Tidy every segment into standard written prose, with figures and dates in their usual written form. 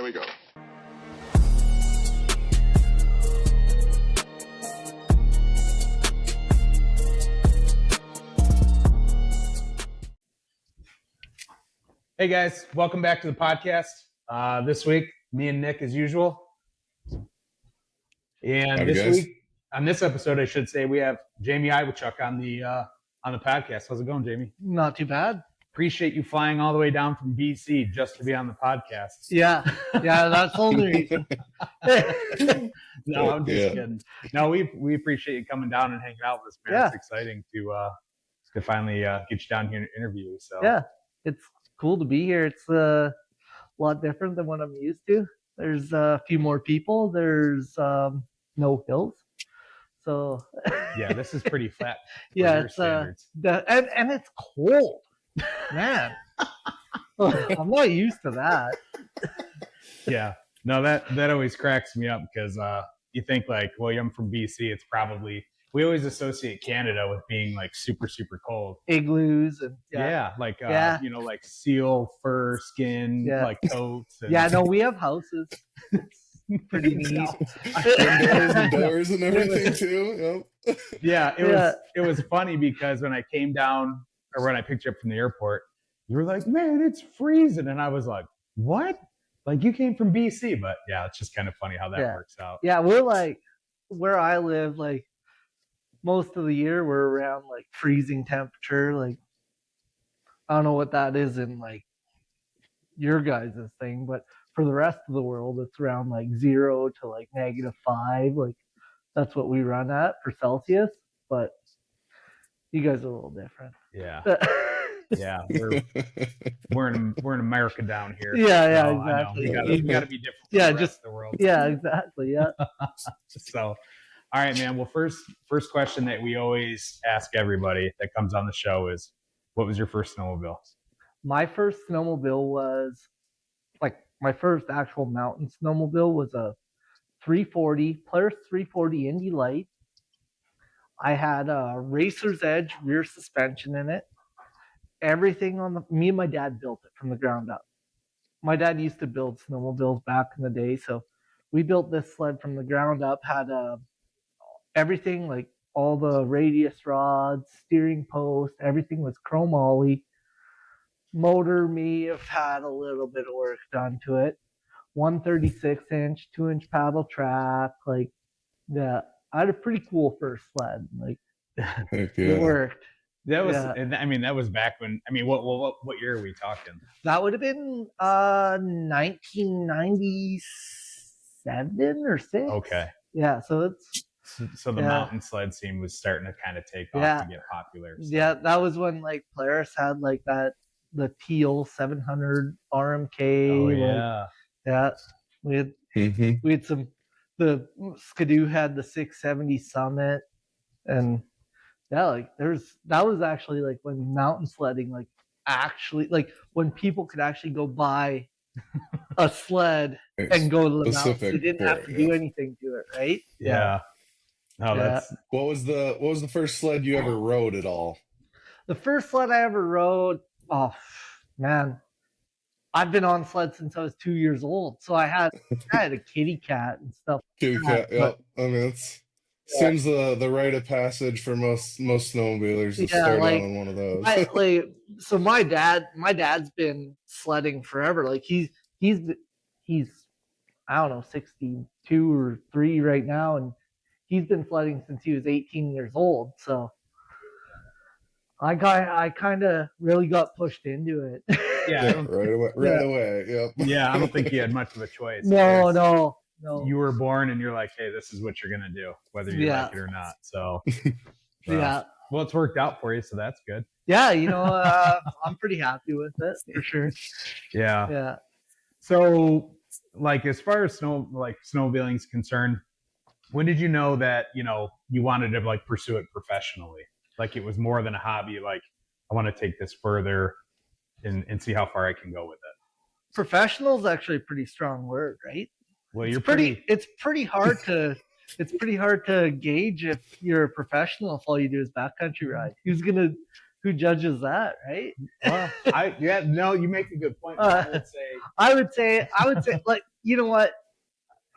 we go. Hey guys, welcome back to the podcast. This week, me and Nick as usual. And this week, on this episode, I should say, we have Jamie Iwaschuk on the podcast. How's it going, Jamie? Not too bad. Appreciate you flying all the way down from BC just to be on the podcast. Yeah, that's the only reason. No, I'm just kidding. No, we appreciate you coming down and hanging out with us, man. Yeah. It's exciting to finally get you down here and interview you. So yeah, it's cool to be here. It's a lot different than what I'm used to. There's a few more people. There's no hills. So yeah, this is pretty flat. Yeah, it's and it's cold, man. I'm not used to that. Yeah, no, that always cracks me up because you think like, well, I'm from BC. It's probably, we always associate Canada with being like super, super cold. Igloos and like you know, like seal fur skin, like coats. And... Yeah, no, we have houses. It's pretty neat. Windows and doors and everything too. Yep. Yeah, it was funny because when I came down, or when I picked you up from the airport, you were like, "Man, it's freezing," and I was like, "What?" Like you came from BC, but yeah, it's just kind of funny how that works out. Yeah, we're like where I live, like most of the year we're around like freezing temperature. Like I don't know what that is in like your guys' thing, but for the rest of the world it's around like 0 to like -5. Like that's what we run at for Celsius, but you guys are a little different. Yeah. Yeah, we're in America down here. Yeah, exactly. You gotta be different. From the rest of the world. Yeah, exactly. Yeah. So, all right, man. Well, first question that we always ask everybody that comes on the show is, what was your first snowmobile? My first snowmobile was like my first actual mountain snowmobile was a 340 Polaris 340 Indy Light. I had a Racer's Edge rear suspension in it. Everything me and my dad built it from the ground up. My dad used to build snowmobiles back in the day, so we built this sled from the ground up. Had everything, like all the radius rods, steering post, everything was chrome ollie. Motor may have had a little bit of work done to it. 136-inch, 2-inch paddle track. Like, yeah, I had a pretty cool first sled. Like, it worked. That was, I mean, that was back when, I mean, what year are we talking? That would have been 1997 or 6. Okay. Yeah, so it's... So the mountain sled scene was starting to kind of take off to get popular. So. Yeah, that was when, like, Polaris had, like, the teal 700 RMK. Oh, yeah. We had some... The Skidoo had the 670 Summit, and... Yeah, like that was actually like when mountain sledding, like actually, like when people could actually go buy a sled and go to the mountains. They didn't have to do anything to it, right? Yeah. No, that's. What was the first sled you ever rode at all? The first sled I ever rode, oh man, I've been on sleds since I was 2 years old. So I had a kitty cat and stuff. Kitty cat, yeah. I mean, it's. Seems the rite of passage for most snowmobilers to start on one of those. So my dad's been sledding forever. Like he's I don't know 62 or 3 right now, and he's been sledding since he was 18 years old. So I kind of really got pushed into it. Yeah, right away. Yep. Yeah, I don't think you had much of a choice. No. You were born and you're like, hey, this is what you're going to do, whether you like it or not. So, yeah. Well, it's worked out for you, so that's good. Yeah, I'm pretty happy with it, for sure. Yeah. Yeah. So, like, as far as snowmobiling is concerned, when did you know that, you wanted to, like, pursue it professionally? Like, it was more than a hobby. Like, I want to take this further and see how far I can go with it. Professional is actually a pretty strong word, right? Well, it's pretty hard to gauge if you're a professional if all you do is backcountry ride. Who judges that, right? Well, you make a good point. I would say like you know what?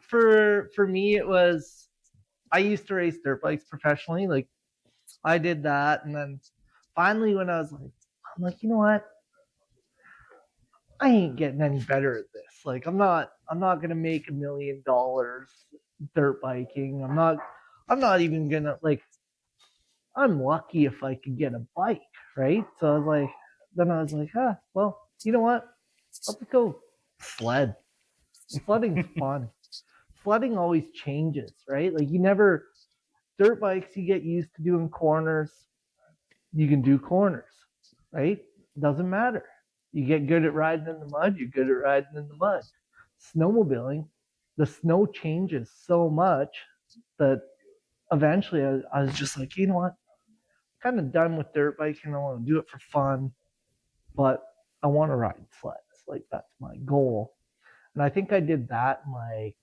For me, it was I used to race dirt bikes professionally. Like I did that, and then finally, when I'm like, you know what? I ain't getting any better at this. Like I'm not gonna make $1 million dirt biking. I'm not even gonna like I'm lucky if I could get a bike, right? So I was like, well, you know what? I'll just go sled. And sledding's fun. Sledding always changes, right? Like dirt bikes, you get used to doing corners. You can do corners, right? Doesn't matter. You get good at riding in the mud, you're good at riding in the mud. Snowmobiling, the snow changes so much that eventually I was just like, you know what? Kind of done with dirt biking. I want to do it for fun, but I want to ride sleds. Like that's my goal. And I think I did that in like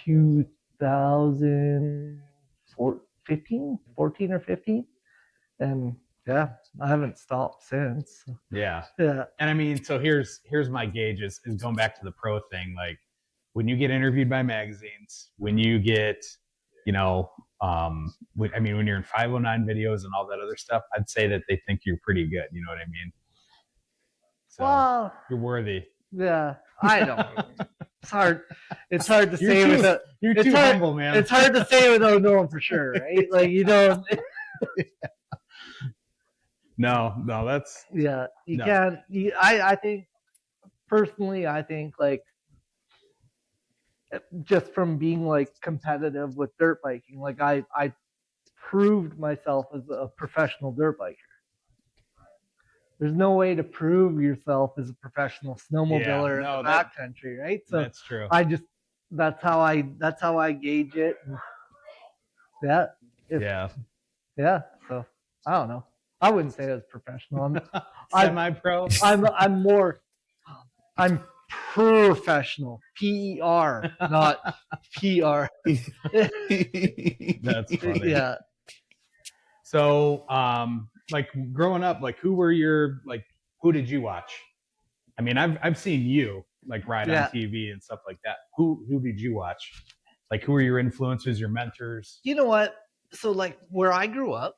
2015, 14 or 15. And yeah, I haven't stopped since. Yeah. Yeah. And I mean, so here's my gauge is going back to the pro thing. Like when you get interviewed by magazines, when you get, when you're in 509 videos and all that other stuff, I'd say that they think you're pretty good. You know what I mean? So Well, you're worthy. Yeah, I don't. It's hard. It's hard to say without. You're too humble, man. It's hard to say without knowing for sure, right? Like you don't. No, that's. Yeah, you can't. I think personally, I think like just from being like competitive with dirt biking, like I proved myself as a professional dirt biker. There's no way to prove yourself as a professional snowmobiler in the backcountry, right? So that's true. That's how I gauge it. And yeah. So I don't know. I wouldn't say I was professional. I'm semi-pro. I'm professional. PER, not PR. That's funny. Yeah. So, like growing up, like who did you watch? I mean, I've seen you like ride on TV and stuff like that. Who did you watch? Like who were your influences, your mentors? You know what? So like where I grew up,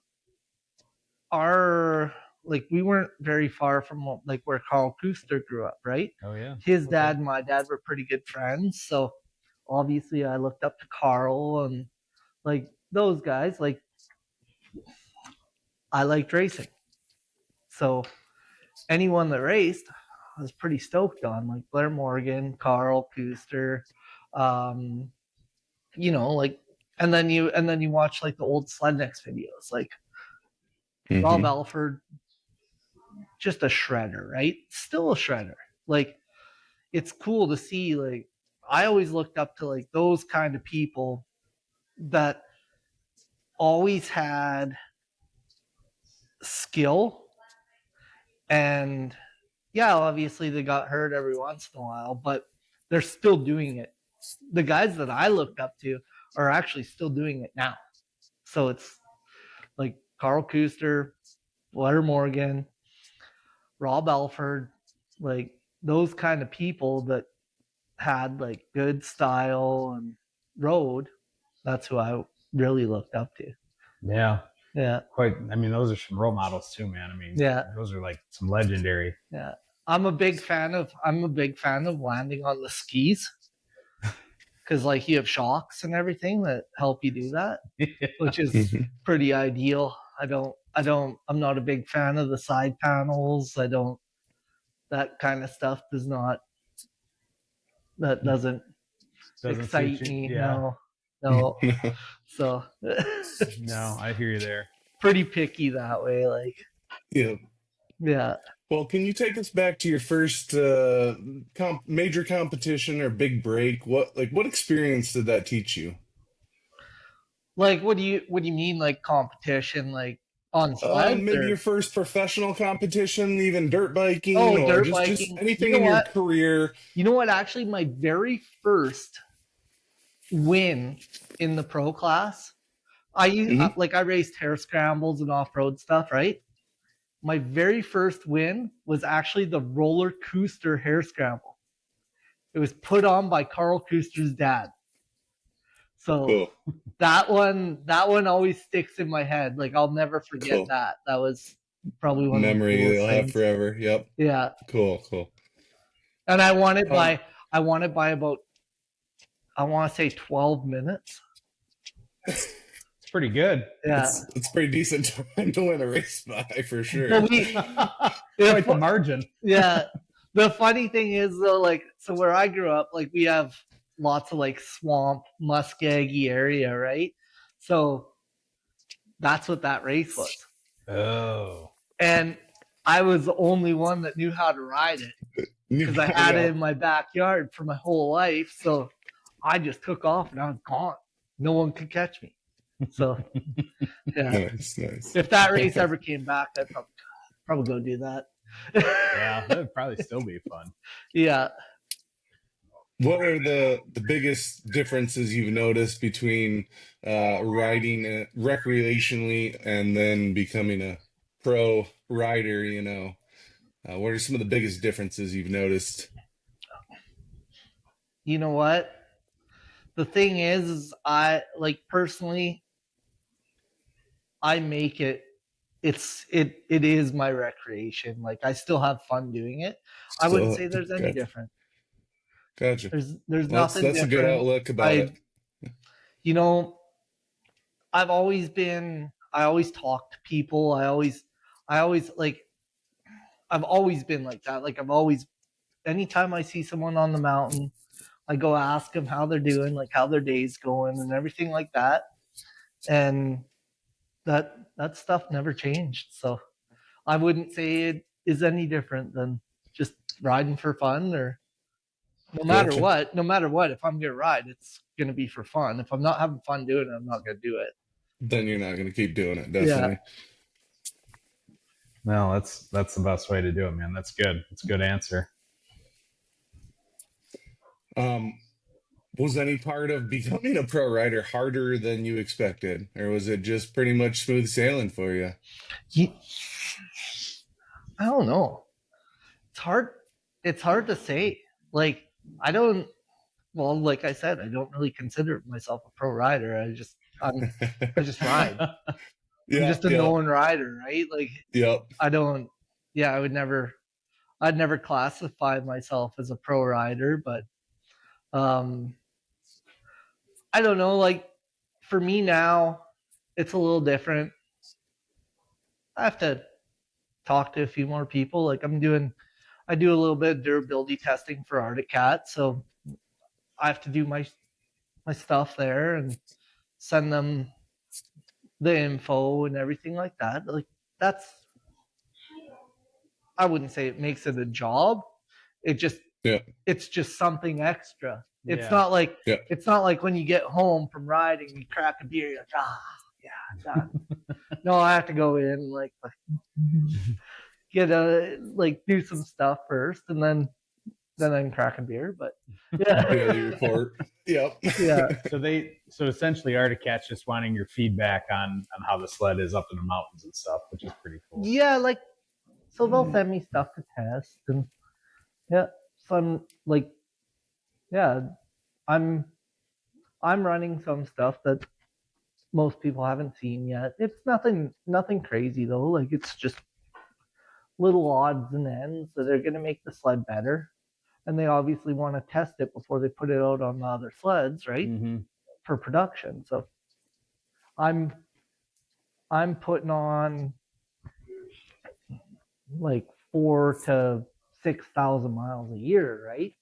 we weren't very far from like where Carl Kuster grew up, right? Oh yeah. His dad and my dad were pretty good friends, so obviously I looked up to Carl and like those guys. Like I liked racing, so anyone that raced, I was pretty stoked on. Like Blair Morgan, Carl Kuster, like, and then you watch like the old Slednex videos, like Rob Alford, just a shredder, right? Still a shredder. Like it's cool to see. Like I always looked up to like those kind of people that always had skill, and yeah, obviously they got hurt every once in a while, but they're still doing it. The guys that I looked up to are actually still doing it now. So it's like Carl Kuster, Blair Morgan, Rob Alford, like those kind of people that had like good style and road. That's who I really looked up to. Yeah. Yeah. Quite. I mean, those are some role models too, man. I mean, those are like some legendary. Yeah. I'm a big fan of landing on the skis. Because like you have shocks and everything that help you do that, which is pretty ideal. I'm not a big fan of the side panels. That kind of stuff doesn't excite me. Yeah. No. So no, I hear you there. Pretty picky that way. Like, yeah. Well, can you take us back to your first major competition or big break? What experience did that teach you? Like, what do you mean, like competition, like on sleds? Maybe your first professional competition, even dirt biking, or just biking. anything in your career. You know what? Actually, my very first win in the pro class, I raced hare scrambles and off-road stuff, right? My very first win was actually the roller coaster hare scramble. It was put on by Carl Kuster's dad. So Cool. that one always sticks in my head. Like I'll never forget Cool. that. That was probably one of the Memory coolest they'll have things. forever. Yep. Yeah. Cool. Cool. And I won it by about, I want to say 12 minutes. It's pretty good. Yeah. It's pretty decent time to win a race by for sure. Well, Quite the margin. yeah. The funny thing is though, like, so where I grew up, like we have lots of like swamp, muskeggy area, right? So that's what that race was. Oh. And I was the only one that knew how to ride it because I had it in my backyard for my whole life. So I just took off and I was gone. No one could catch me. So yeah. Nice. If that race ever came back, I'd probably go do that. Yeah, that would probably still be fun. Yeah. What are the biggest differences you've noticed between riding recreationally and then becoming a pro rider? What are some of the biggest differences you've noticed? You know what? The thing is I like personally, I make it. It is my recreation. Like I still have fun doing it. I wouldn't say there's any different. Gotcha. There's Well, nothing that's a good different. outlook about it. You know, I always talk to people. I always like, I've always been like that. Like anytime I see someone on the mountain, I go ask them how they're doing, like how their day's going and everything like that. And that stuff never changed. So I wouldn't say it is any different than just riding for fun, or no matter what, if I'm going to ride, it's going to be for fun. If I'm not having fun doing it, I'm not going to do it. Then you're not going to keep doing it, definitely. No, that's the best way to do it, man. That's good. It's a good answer. Was any part of becoming a pro rider harder than you expected, or was it just pretty much smooth sailing for you? I don't know. It's hard to say. Like like I said, I don't really consider myself a pro rider. I just ride. I'm just a known rider, right? Like I I'd never classify myself as a pro rider, but I don't know, like for me now, it's a little different. I have to talk to a few more people. Like I do a little bit of durability testing for Arctic Cat, so I have to do my stuff there and send them the info and everything like that. Like I wouldn't say it makes it a job. It's just something extra. It's not like when you get home from riding, you crack a beer, you're like, done. No, I have to go in like do some stuff first, and then I'm cracking beer. But yeah, daily report. Yep. Yeah. So essentially, Arctic Cat's just wanting your feedback on how the sled is up in the mountains and stuff, which is pretty cool. Yeah, like so they'll send me stuff to test, and so I'm running some stuff that most people haven't seen yet. It's nothing crazy though. Like it's just little odds and ends that are going to make the sled better. And they obviously want to test it before they put it out on the other sleds, right? Mm-hmm. For production. So I'm putting on like 4,000 to 6,000 miles a year, right?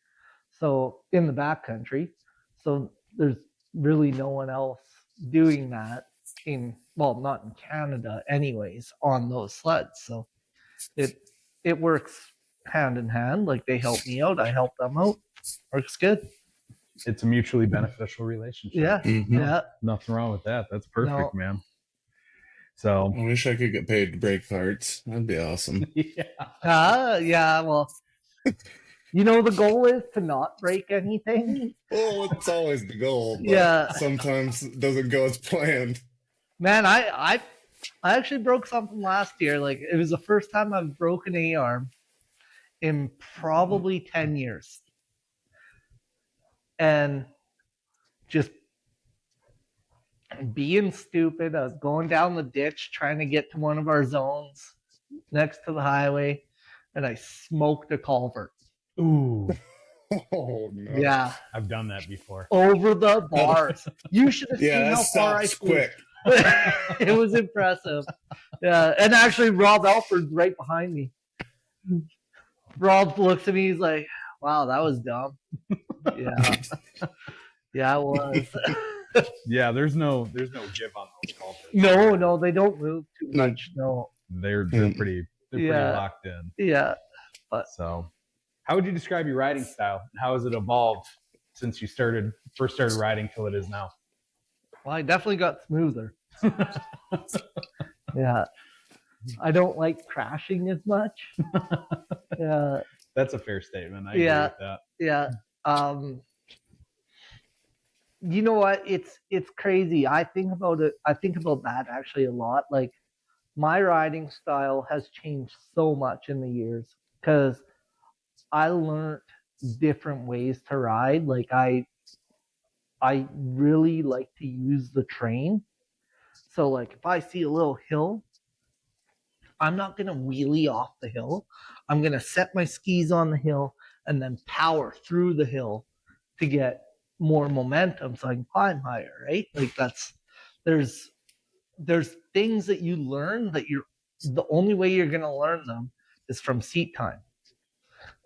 So in the backcountry. So there's really no one else doing that not in Canada anyways, on those sleds. So it works hand in hand. Like they help me out, I help them out. Works good. It's a mutually beneficial relationship. Yeah. Mm-hmm. Yeah. Nothing wrong with that. That's perfect, man. So I wish I could get paid to break parts. That'd be awesome. Yeah. Well, the goal is to not break anything. Well, it's always the goal, but Yeah. sometimes it doesn't go as planned. Man, I actually broke something last year. Like it was the first time I've broken an A-arm in probably 10 years. and just being stupid. I was going down the ditch trying to get to one of our zones next to the highway, and I smoked a culvert. Ooh, Oh no. Yeah, I've done that before. over the bars. You should have Yeah, seen that how far I stops flew. quick. It was impressive. Yeah, and actually, Rob Alford's right behind me. Rob looks at me. He's like, "Wow, that was dumb." Yeah, yeah, it was. Yeah, there's no give on those culprits. No, they don't move too No. much. No. They're pretty Yeah. locked in. Yeah. So, how would you describe your riding style? How has it evolved since you first started riding till it is now? Well, I definitely got smoother. Yeah. I don't like crashing as much. Yeah. That's a fair statement. I agree with that. Yeah. You know what? It's crazy. I think about that actually a lot. Like, my riding style has changed so much in the years because I learned different ways to ride. Like, I really like to use the train. So, like, if I see a little hill, I'm not going to wheelie off the hill. I'm going to set my skis on the hill and then power through the hill to get more momentum so I can climb higher, right? Like, there's things that you learn that the only way you're going to learn them is from seat time.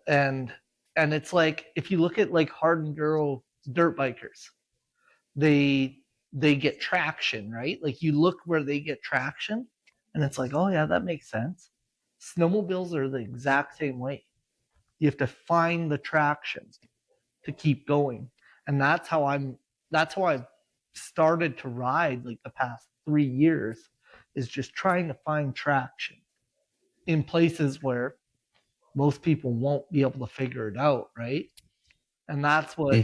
And it's like, if you look at like hard enduro dirt bikers, they get traction, right? Like, you look where they get traction and it's like, oh yeah, that makes sense. Snowmobiles are the exact same way. You have to find the traction to keep going. And that's how I've started to ride like the past 3 years, is just trying to find traction in places where most people won't be able to figure it out, right? And that's what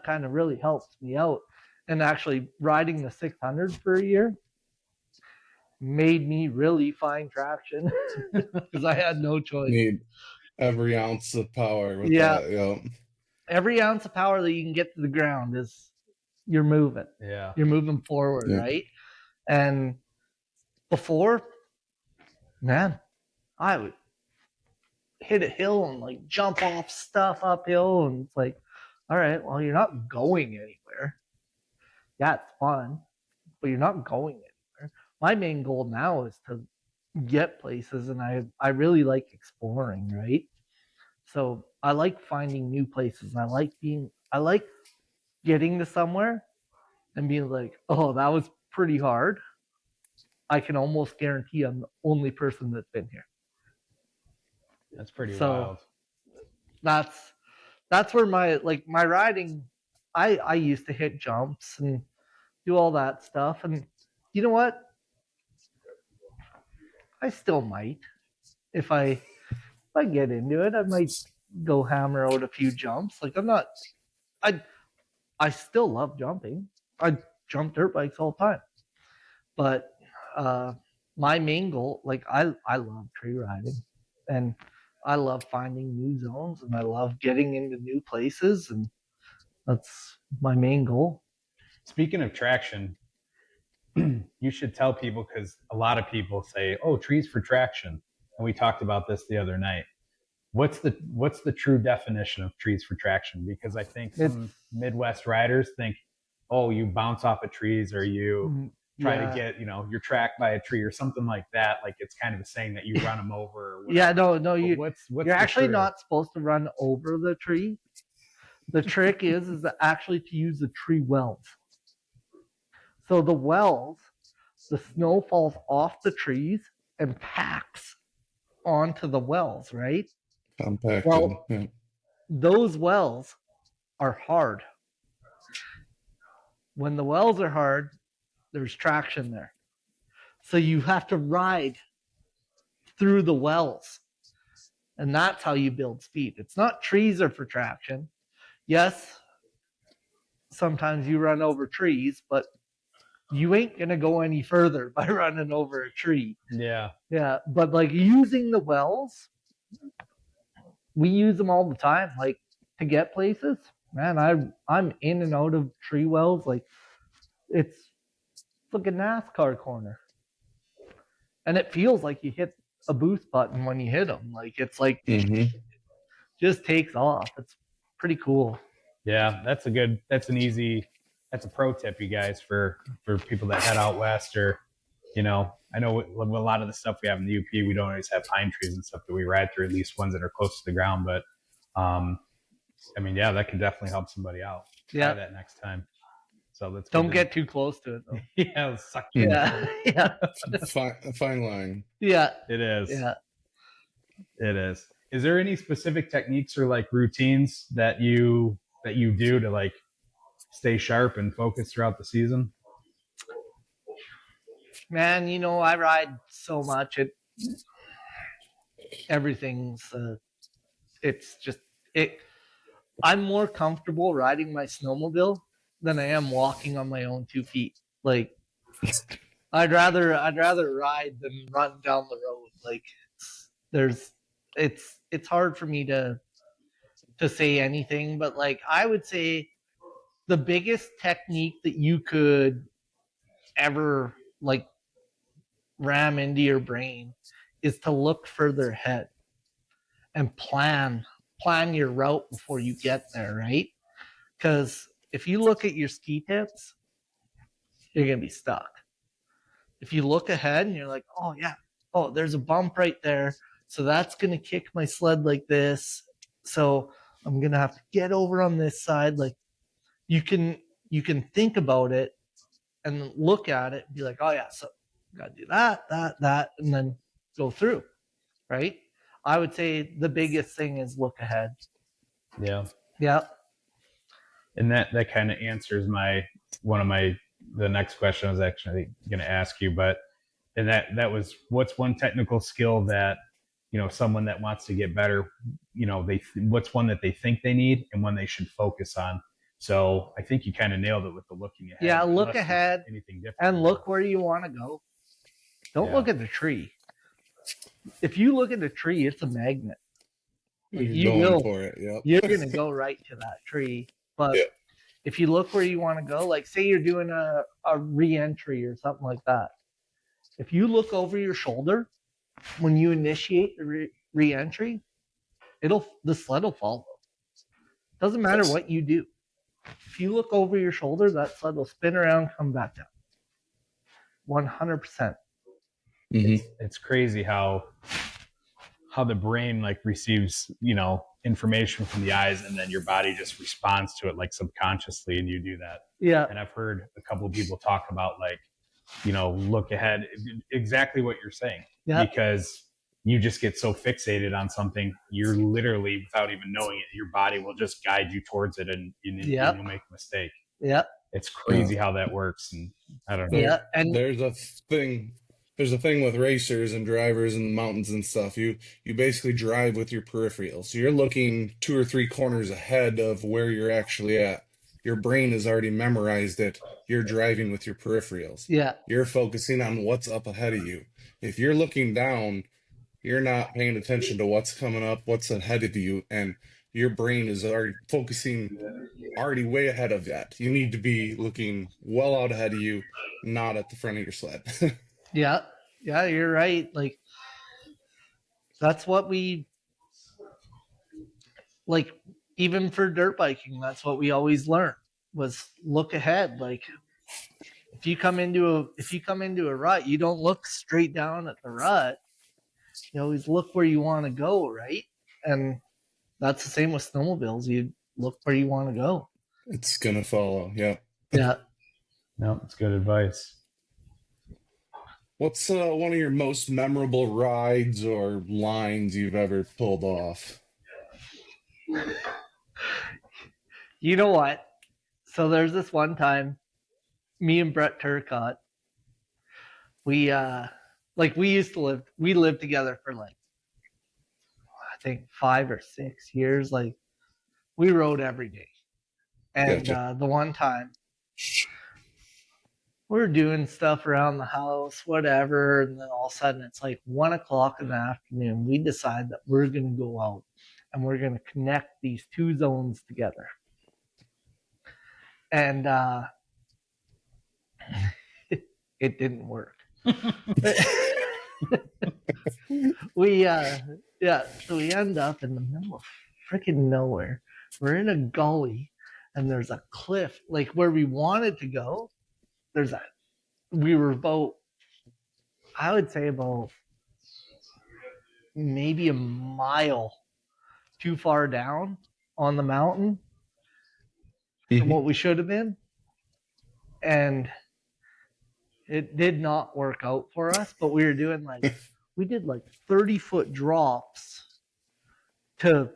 kind of really helps me out. And actually, riding the 600 for a year made me really find traction because I had no choice. Need every ounce of power with Yeah. that. Yeah. Every ounce of power that you can get to the ground is you're moving. Yeah. You're moving forward, Yeah. right? And before, man, I would hit a hill and like jump off stuff uphill, and it's like, all right, well, you're not going anywhere. Yeah, it's fun, but you're not going anywhere. My main goal now is to get places, and I really like exploring, right? So I like finding new places. I like getting to somewhere and being like, oh, that was pretty hard. I can almost guarantee I'm the only person that's been here. That's pretty So wild. that's where my riding, I used to hit jumps and do all that stuff. And you know what? I still might. If I get into it, I might go hammer out a few jumps. Like, I still love jumping. I jump dirt bikes all the time. But my main goal, like, I love tree riding, and I love finding new zones, and I love getting into new places, and that's my main goal. Speaking of traction, you should tell people, because a lot of people say, "Oh, trees for traction," and we talked about this the other night. What's the true definition of trees for traction? Because I think some Midwest riders think, "Oh, you bounce off of trees, or you try to get, you're tracked by a tree or something like that." Like, it's kind of a saying that you run them over. Or yeah, no, you're actually not supposed to run over the tree. The trick is actually to use the tree wells. So the wells, the snow falls off the trees and packs onto the wells, right? Compacted. Well, yeah. those wells are hard. When the wells are hard, there's traction there. So you have to ride through the wells. And that's how you build speed. It's not trees are for traction. Yes, sometimes you run over trees, but you ain't going to go any further by running over a tree. Yeah. Yeah. But like, using the wells, we use them all the time, like, to get places. man, I'm in and out of tree wells like it's like a NASCAR corner, and it feels like you hit a boost button when you hit them. Like it's like Hmm. just takes off. It's pretty cool. Yeah, that's a pro tip, you guys, for people that head out west, or I know with a lot of the stuff we have in the UP, we don't always have pine trees and stuff that we ride through, at least ones that are close to the ground. But I mean, yeah, that could definitely help somebody out. Try that next time. So let's Don't get too close to it though. yeah, it'll suck you in. Yeah. Fine line. Yeah. It is. Yeah. It is. Is there any specific techniques or like routines that you do to like stay sharp and focus throughout the season? Man, I ride so much. Everything's it's just it I'm more comfortable riding my snowmobile than I am walking on my own 2 feet. Like I'd rather ride than run down the road. Like it's hard for me to say anything, but like I would say the biggest technique that you could ever like ram into your brain is to look further ahead and plan your route before you get there, right? Because if you look at your ski tips, you're gonna be stuck. If you look ahead and you're like, oh yeah, oh there's a bump right there, so that's gonna kick my sled like this. So I'm gonna have to get over on this side. Like you can think about it and look at it and be like, oh yeah, so gotta do that, and then go through, right? I would say the biggest thing is look ahead. Yeah. Yeah. And that kind of answers the next question I was actually going to ask you, but and that was, what's one technical skill that someone that wants to get better, what's one that they think they need and one they should focus on. So I think you kind of nailed it with the looking ahead. Yeah, look ahead anything different, and look where you want to go. Don't look at the tree. If you look at the tree, it's a magnet. You're going for it. Yep. You're going to go right to that tree. But if you look where you want to go, like say you're doing a re-entry or something like that, if you look over your shoulder when you initiate the re-entry, the sled will follow. Doesn't matter what you do. If you look over your shoulder, that sled will spin around, come back down. 100%. It's crazy how the brain like receives information from the eyes, and then your body just responds to it like subconsciously, and you do that. Yeah. And I've heard a couple of people talk about like look ahead, exactly what you're saying. Yeah. Because you just get so fixated on something, you're literally, without even knowing it, your body will just guide you towards it, and you'll make a mistake. Yeah. It's crazy how that works. And I don't know. Yeah. And there's a thing with racers and drivers in the mountains and stuff. You basically drive with your peripherals. So you're looking 2 or 3 corners ahead of where you're actually at. Your brain has already memorized it. You're driving with your peripherals. Yeah. You're focusing on what's up ahead of you. If you're looking down, you're not paying attention to what's coming up, what's ahead of you, and your brain is already focusing already way ahead of that. You need to be looking well out ahead of you, not at the front of your sled. Yeah, you're right. Like that's what we like. Even for dirt biking, that's what we always learn was look ahead. Like if you come into a rut, you don't look straight down at the rut. You always look where you want to go, right? And that's the same with snowmobiles. You look where you want to go. It's gonna follow. Yeah. Yeah. No, it's good advice. What's one of your most memorable rides or lines you've ever pulled off? You know what? So there's this one time, me and Brett Turcott, we lived together for like, I think 5 or 6 years. Like we rode every day. And Gotcha. The one time we were doing stuff around the house, whatever, and then all of a sudden it's like 1:00 in the afternoon. We decide that we're going to go out and we're going to connect these 2 zones together. and it didn't work. we so we end up in the middle of freaking nowhere. We're in a gully, and there's a cliff like where we wanted to go. We were about, I would say about maybe a mile too far down on the mountain from what we should have been, and it did not work out for us. But we were doing we did 30-foot drops to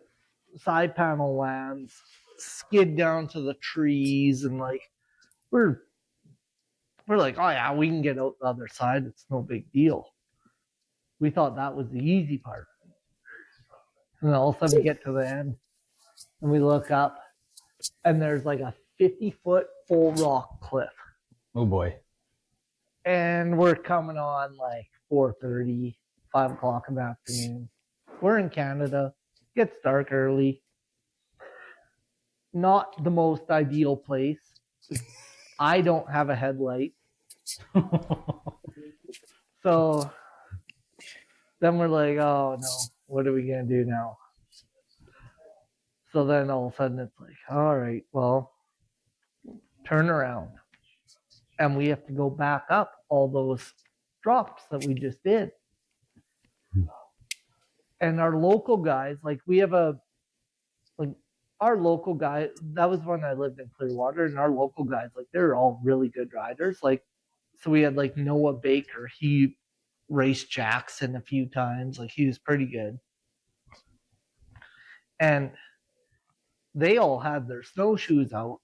side panel lands, skid down to the trees, and we're like, oh yeah, we can get out the other side. It's no big deal. We thought that was the easy part. And then all of a sudden we get to the end and we look up and there's a 50-foot full rock cliff. Oh boy. And we're coming on 4:30, 5 o'clock in the afternoon. We're in Canada. Gets dark early. Not the most ideal place. I don't have a headlight. So then we're like, oh no, what are we going to do now? So then all of a sudden it's like, all right, well, turn around. And we have to go back up all those drops that we just did. And our local guys, we have our local guy, that was when I lived in Clearwater, and our local guys, they're all really good riders. So we had Noah Baker, he raced Jackson a few times, he was pretty good. And they all had their snowshoes out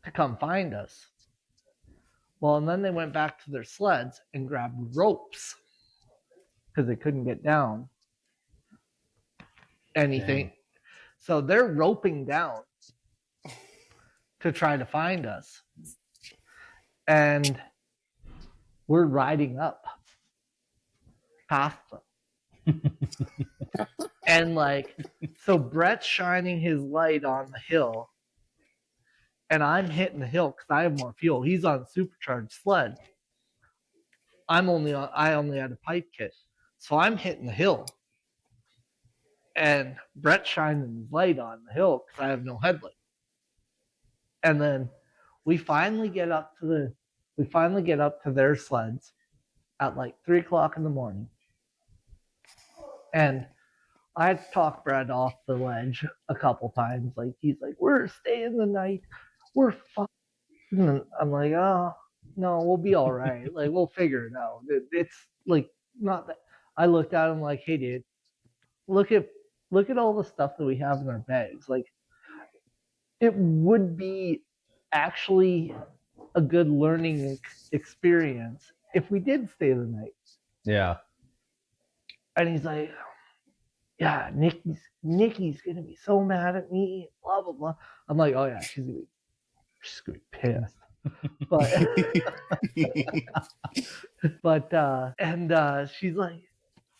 to come find us. Well, and then they went back to their sleds and grabbed ropes because they couldn't get down anything. Dang. So they're roping down to try to find us. And we're riding up past them. And so Brett's shining his light on the hill. And I'm hitting the hill because I have more fuel. He's on a supercharged sled. I only had a pipe kit. So I'm hitting the hill. And Brett's shining his light on the hill because I have no headlight. And then we finally get up to their sleds at 3 o'clock in the morning. And I had to talk Brett off the ledge a couple times. He's like, we're staying the night. We're fine. And I'm like, oh, no, we'll be all right. We'll figure it out. It's not that. I looked at him like, hey, dude, look at all the stuff that we have in our bags. It would be actually a good learning experience if we did stay the night. Yeah. And he's like, yeah, Nikki's gonna be so mad at me, blah blah blah. I'm like, oh yeah, she's gonna be pissed. But she's like,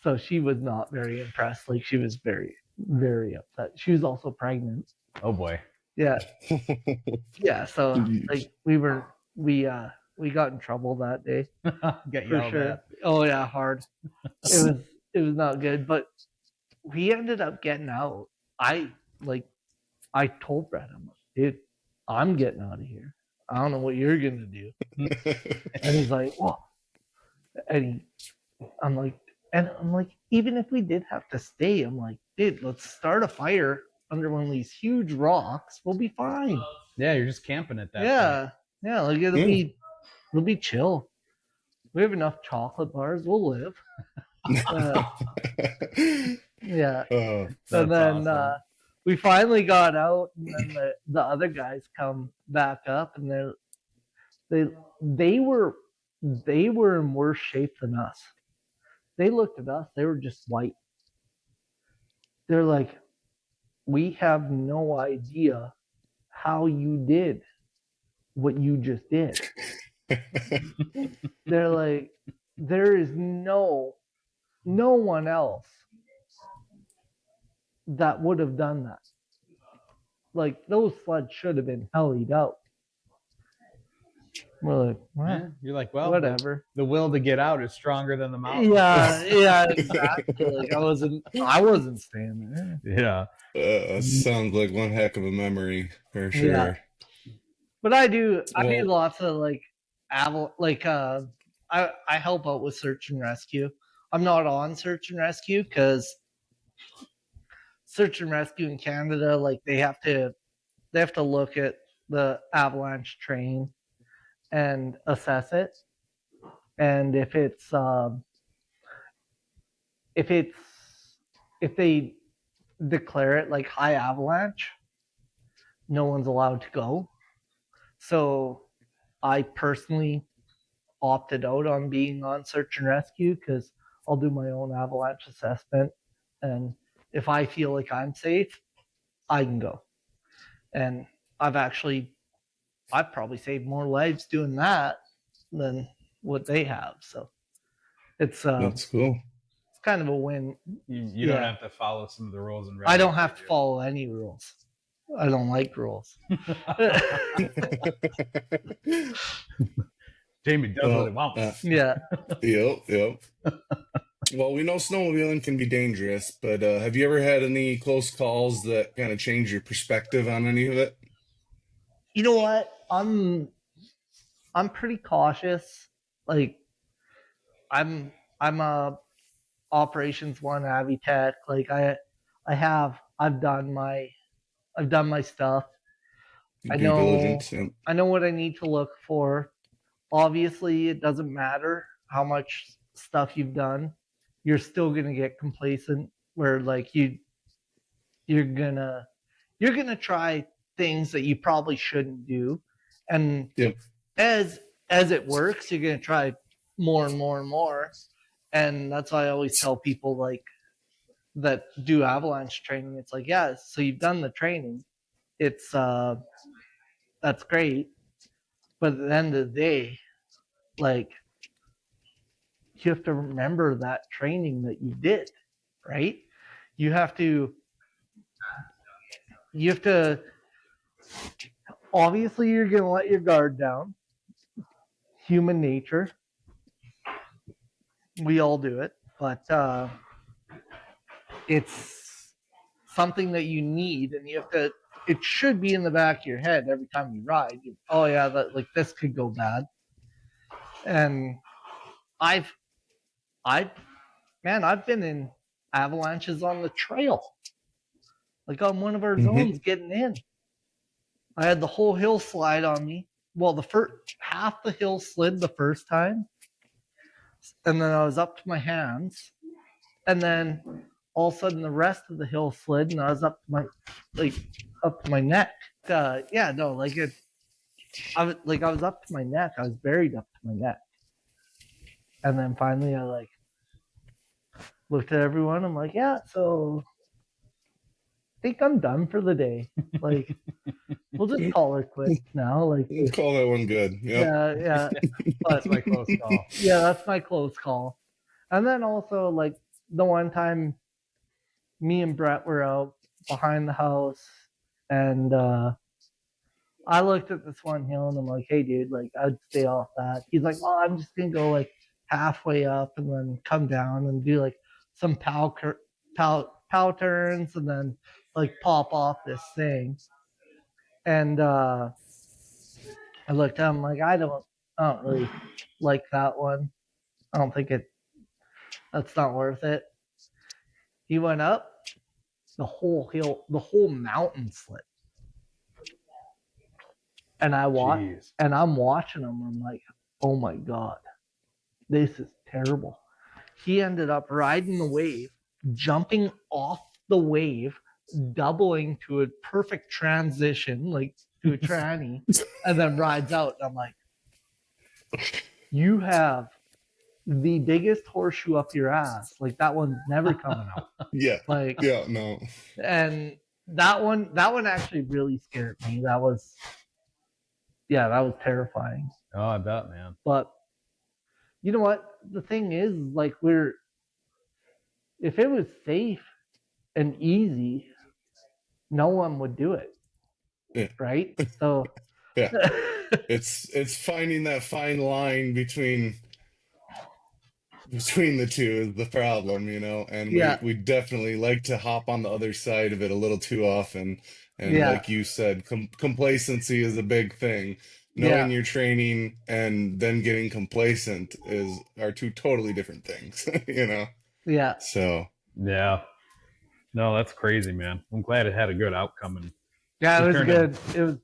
so she was not very impressed. She was very, very upset. She was also pregnant. Oh boy. Yeah. Yeah. So we got in trouble that day. Get for sure. At. Oh yeah, hard. It was not good, but we ended up getting out. I told Brett, I'm like, dude, I'm getting out of here. I don't know what you're gonna do. And he's like, well, I'm like, even if we did have to stay, I'm like, dude, let's start a fire under one of these huge rocks. We'll be fine. Yeah, you're just camping at that point. Yeah, it'll be chill. We have enough chocolate bars. We'll live. Yeah. And then awesome. We finally got out, and then the other guys come back up, and they were in worse shape than us. They looked at us. They were just white. They're like, we have no idea how you did what you just did. They're like, there is no one else that would have done that. Those sleds should have been hellied out. We're like, Yeah, you're like, well, whatever. the will to get out is stronger than the mountain. Yeah, exactly. Like I wasn't staying there. Yeah. Sounds like one heck of a memory for Yeah. sure. But I do Well, lots of like I help out with search and rescue. I'm not on search and rescue because search and rescue in Canada, like they have to look at the avalanche terrain and assess it. And if they declare it like high avalanche, no one's allowed to go. So I personally opted out on being on search and rescue because I'll do my own avalanche assessment, and if I feel like I'm safe, I can go. And I've probably saved more lives doing that than what they have. So it's that's cool. it's kind of a win. You don't have to follow some of the rules and I don't have to follow any rules. I don't like rules. Jamie does what he wants. Yeah. Yep. Well, we know snowmobiling can be dangerous, but have you ever had any close calls that kind of change your perspective on any of it? You know what? I'm pretty cautious. Like I'm a operations one Avi Tech. Like I've done my stuff. I Due know diligence. Yeah. I know what I need to look for. Obviously, it doesn't matter how much stuff you've done. You're still gonna get complacent where like you're gonna try things that you probably shouldn't do. And Yep. as it works, you're gonna try more and more and more. And that's why I always tell people like that do avalanche training. It's like, yeah, so you've done the training. It's that's great. But at the end of the day, like you have to remember that training that you did, right? You have to obviously you're gonna let your guard down. Human nature. We all do it, but it's something that you need, and you have to. It should be in the back of your head every time you ride. Oh yeah, like this could go bad. And I've been in avalanches on the trail, like on one of our zones getting in. I had the whole hill slide on me. Well, the first half the hill slid the first time, and then I was up to my hands, and then all of a sudden the rest of the hill slid, and I was up to my neck. Yeah, no, like it. I was up to my neck. I was buried up to my neck, and then finally I like looked at everyone. I'm like, yeah, so I think I'm done for the day. Like, we'll just call her quits now. Like, Let's call that one good. Yep. yeah. But That's my close call. yeah, that's my close call. And then also like the one time me and Brett were out behind the house, and I looked at this one hill and I'm like, hey dude, like I'd stay off that. He's like, well, I'm just gonna go like halfway up and then come down and do like some pow turns and then like pop off this thing. And I looked at him like I don't really like that one. I don't think that's not worth it. He went up, the whole hill, the whole mountain slid. And I'm watching him. I'm like, oh my God, this is terrible. He ended up riding the wave, jumping off the wave, doubling to a perfect transition, like to a tranny, and then rides out. And I'm like, you have the biggest horseshoe up your ass. Like that one's never coming out. Yeah. Like, yeah, no. And that one actually really scared me. That was terrifying. Oh, I bet, man. But you know what? The thing is, like, if it was safe and easy, no one would do it. Yeah. Right? So Yeah. It's finding that fine line between the two is the problem, and we Yeah, we definitely like to hop on the other side of it a little too often. And yeah, like you said, complacency is a big thing. yeah, Knowing your training and then getting complacent are two totally different things, yeah. So Yeah. No, that's crazy, man. I'm glad it had a good outcome and Yeah, it it was turned out. good. It was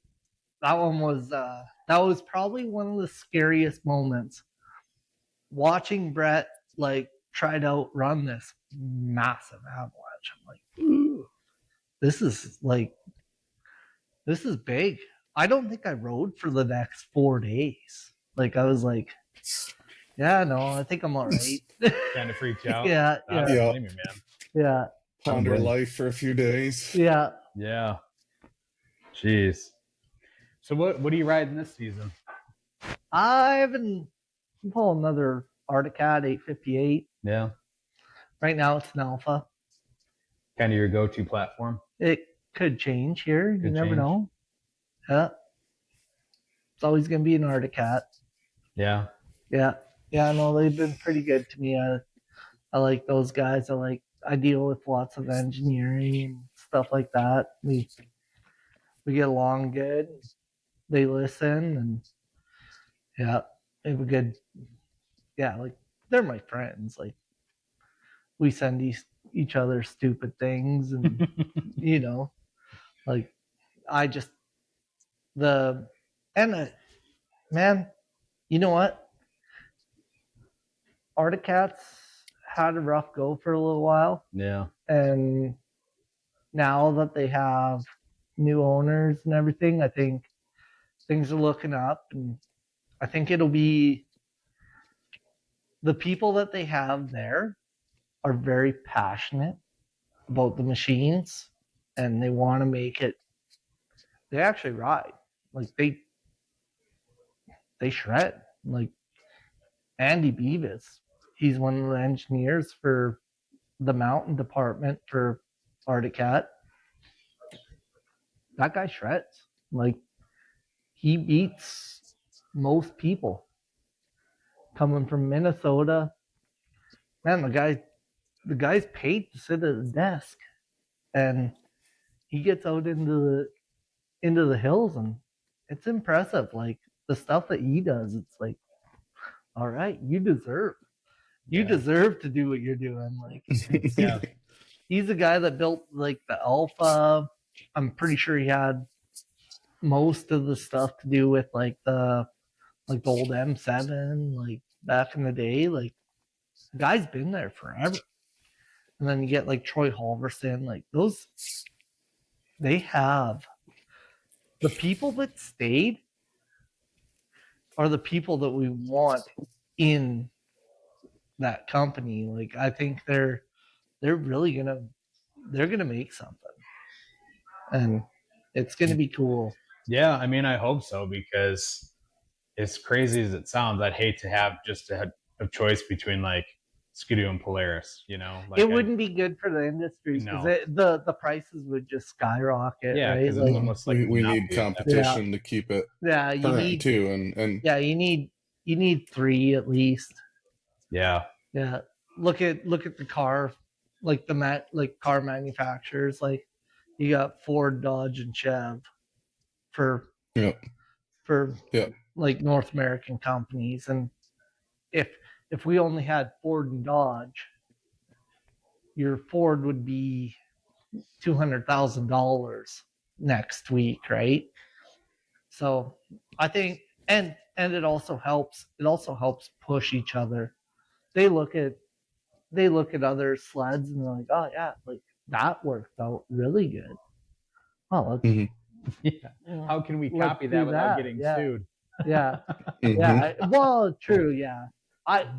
that was probably one of the scariest moments watching Brett like try to outrun this massive avalanche. I'm like, ooh, this is like this is big. I don't think I rode for the next 4 days. Like I was like, yeah, no, I think I'm all right. Kind of freaked you out. Yeah, I yeah, don't yeah, blame you, man. yeah, Don't ponder blame you. life for a few days. yeah. Yeah. Jeez. So what are you riding this season? I haven't pulled another Arctic 858. Yeah. Right now it's an alpha. Kind of your go-to platform. It could change here. You Could never change. know. Yeah. It's always going to be an Arctic. Yeah. Yeah. Yeah, no, they've been pretty good to me. I like those guys. I deal with lots of engineering and stuff like that. We get along good. They listen and yeah, they have a good yeah, like they're my friends. Like we send each other stupid things and you know, like I just the and man, you know what? Articats had a rough go for a little while, Yeah. and now that they have new owners and everything, I think things are looking up, and I think it'll be the people that they have there are very passionate about the machines, and they want to make it. They actually ride like they shred like Andy Beavis. He's one of the engineers for the mountain department for Articat. That guy shreds. Like he beats most people coming from Minnesota. Man, the guy's paid to sit at his desk, and he gets out into the hills, and it's impressive. Like the stuff that he does, it's like, all right, you deserve to do what you're doing. Like Yeah. he's the guy that built like the Alpha. I'm pretty sure he had most of the stuff to do with like the old M7, like back in the day. Like the guy's been there forever. And then you get like Troy Halverson, like those they have the people that stayed are the people that we want in that company. Like I think they're really they're gonna make something. And it's gonna be cool. Yeah. I mean, I hope so because as crazy as it sounds, I'd hate to have just a choice between like Skidoo and Polaris. Like It wouldn't be good for the industry because no. the prices would just skyrocket, Yeah, right? because it's Like almost like a We need monopoly at that point. yeah, competition to keep it yeah, current too, and yeah, you need three at least. Yeah. Yeah. Look at the car, like like car manufacturers. Like you got Ford, Dodge, and Chev for yeah, for yeah, like North American companies. And if if we only had Ford and Dodge, your Ford would be $200,000 next week, right? So I think and it also helps. It also helps push each other. They look at other sleds and they're like, oh yeah, like that worked out really good. Oh, hmm Yeah. How can we let's copy do that without that. getting Yeah, sued? yeah, hmm yeah. Well, true. Yeah,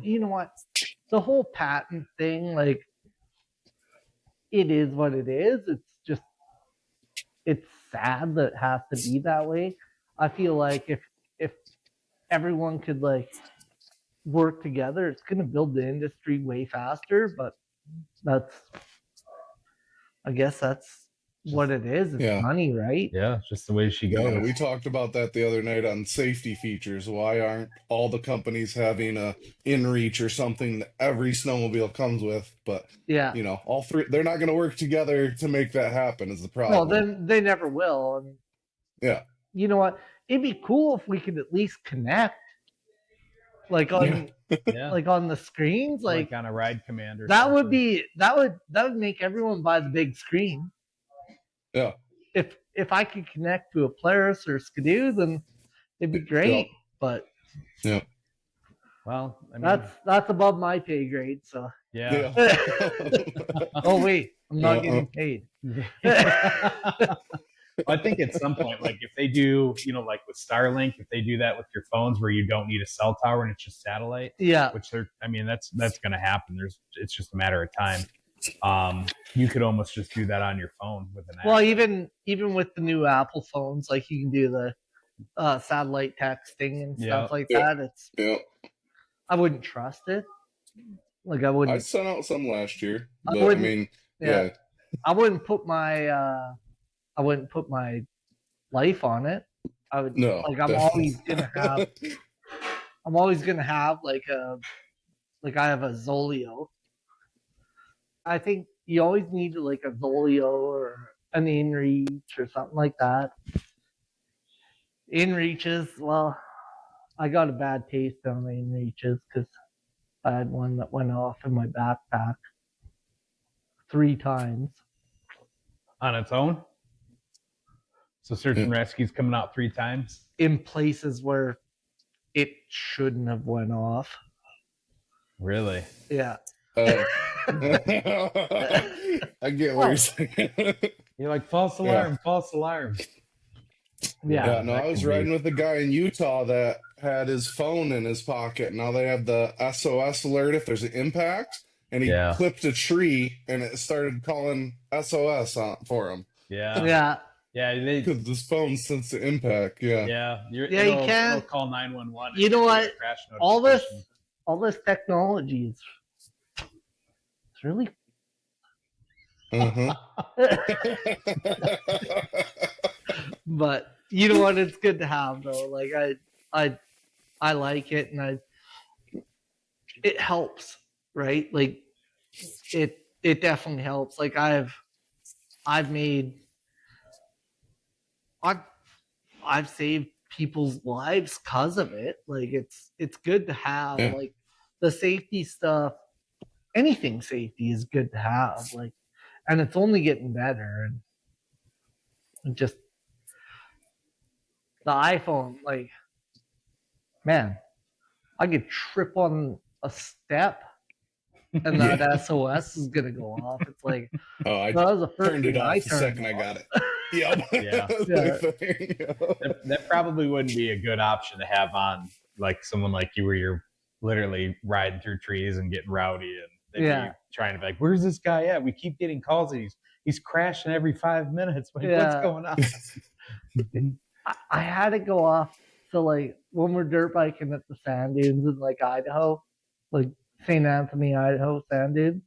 you know what, the whole patent thing, like it is what it is. It's just it's sad that it has to be that way. I feel like if everyone could like work together, it's going to build the industry way faster. But that's I guess what it is. It's Yeah. money, right? Yeah, it's just the way she Yeah, goes. we talked about that the other night on safety features. Why aren't all the companies having a InReach or something that every snowmobile comes with? But Yeah. all three, they're not going to work together to make that happen. Is the Well, problem? then they never will. And Yeah, you know what? It'd be cool if we could at least connect, like on Yeah, like on the screens. Like on a Ride Command or that something. would be that would make everyone buy the big screen. yeah, If I could connect to a Polaris or Skidoo, then it'd be great. But yeah, Well, I mean, that's above my pay grade. So yeah. oh wait, I'm not Yeah, getting paid. I think at some point, like if they do, like with Starlink, if they do that with your phones where you don't need a cell tower and it's just satellite, Yeah. which that's going to happen. It's just a matter of time. You could almost just do that on your phone with an app. Well, even with the new Apple phones, like you can do the satellite texting and stuff like Yeah. that. It's yeah. I wouldn't trust it. Like I I wouldn't. sent out some last year, I but I wouldn't. mean, Yeah. yeah, I wouldn't put my life on it. I would no, like definitely. I'm always gonna have like I have a Zolio. I think you always need like a Zolio or an InReach or something like that. InReaches, well, I got a bad taste on the InReaches because I had one that went off in my backpack 3 times. On its own. So search and Yeah. rescue's coming out 3 times. In places where it shouldn't have went off. Really? Yeah. I get what you're saying. You're like false alarm, false alarm. Yeah. Yeah, no, I was riding with a guy in Utah that had his phone in his pocket. Now they have the SOS alert if there's an impact, and he clipped a tree and it started calling SOS for him. Yeah. Yeah. Yeah, because this phone sensed the impact. Yeah. Yeah. You can it'll call 911. You know what? All this technology is it's really but you know what? It's good to have though. Like I like it, and it helps, right? Like it definitely helps. Like I've saved people's lives because of it. Like it's good to have. Like the safety stuff. Anything safety is good to have. Like, and it's only getting better. And just the iPhone, like, man, I could trip on a step and that SOS is gonna go off. It's like, I that was the first turned it thing off the second I got it. Yep. That probably wouldn't be a good option to have on like someone like you where you're literally riding through trees and getting rowdy and be trying to be like, where's this guy at? We keep getting calls and he's crashing every 5 minutes. Like, what's going on? I had it go off. So like when we're dirt biking at the sand dunes in like Idaho, like St. Anthony, Idaho sand dunes,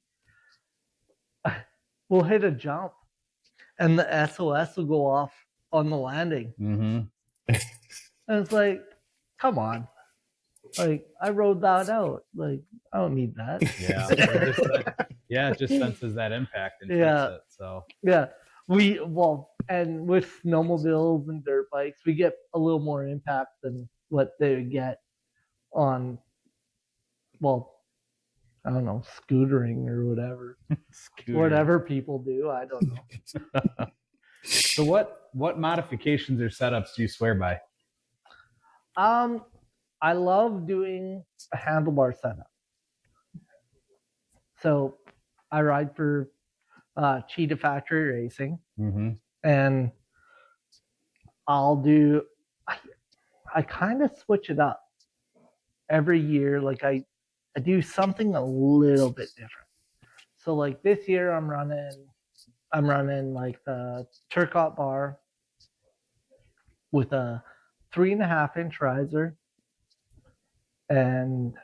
we'll hit a jump and the SOS will go off on the landing. Mm-hmm. And it's like, come on. Like I rode that out. Like I don't need that. Yeah. It just senses that impact and it. So yeah. And with snowmobiles and dirt bikes, we get a little more impact than what they would get on, I don't know, scootering or whatever. Whatever people do, I don't know. So what modifications or setups do you swear by? I love doing a handlebar setup. So I ride for Cheetah Factory Racing, and I'll do. I kind of switch it up every year. Like I do something a little bit different. So like this year, I'm running like the Turcotte bar with a 3.5-inch riser, and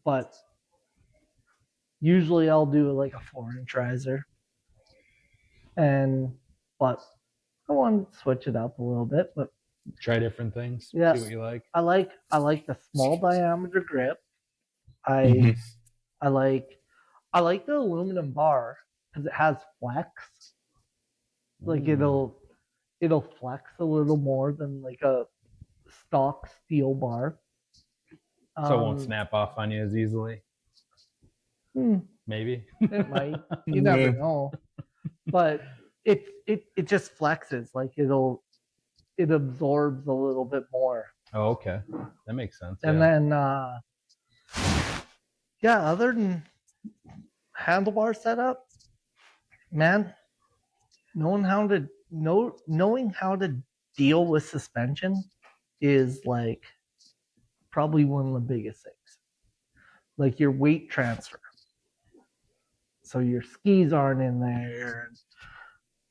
but usually I'll do like a 4-inch riser. But I wanted to switch it up a little bit. But Try different things. yeah, See what you like. I like the small diameter grip. Mhm. I like the aluminum bar because it has flex. Like it'll flex a little more than like a stock steel bar. So it won't snap off on you as easily. Maybe. It might. You Yeah. never know. But it just flexes. Like it absorbs a little bit more. Oh, okay. That makes sense. And then other than handlebar setup, man, knowing how to deal with suspension is like probably one of the biggest things. Like your weight transfer. So your skis aren't in there.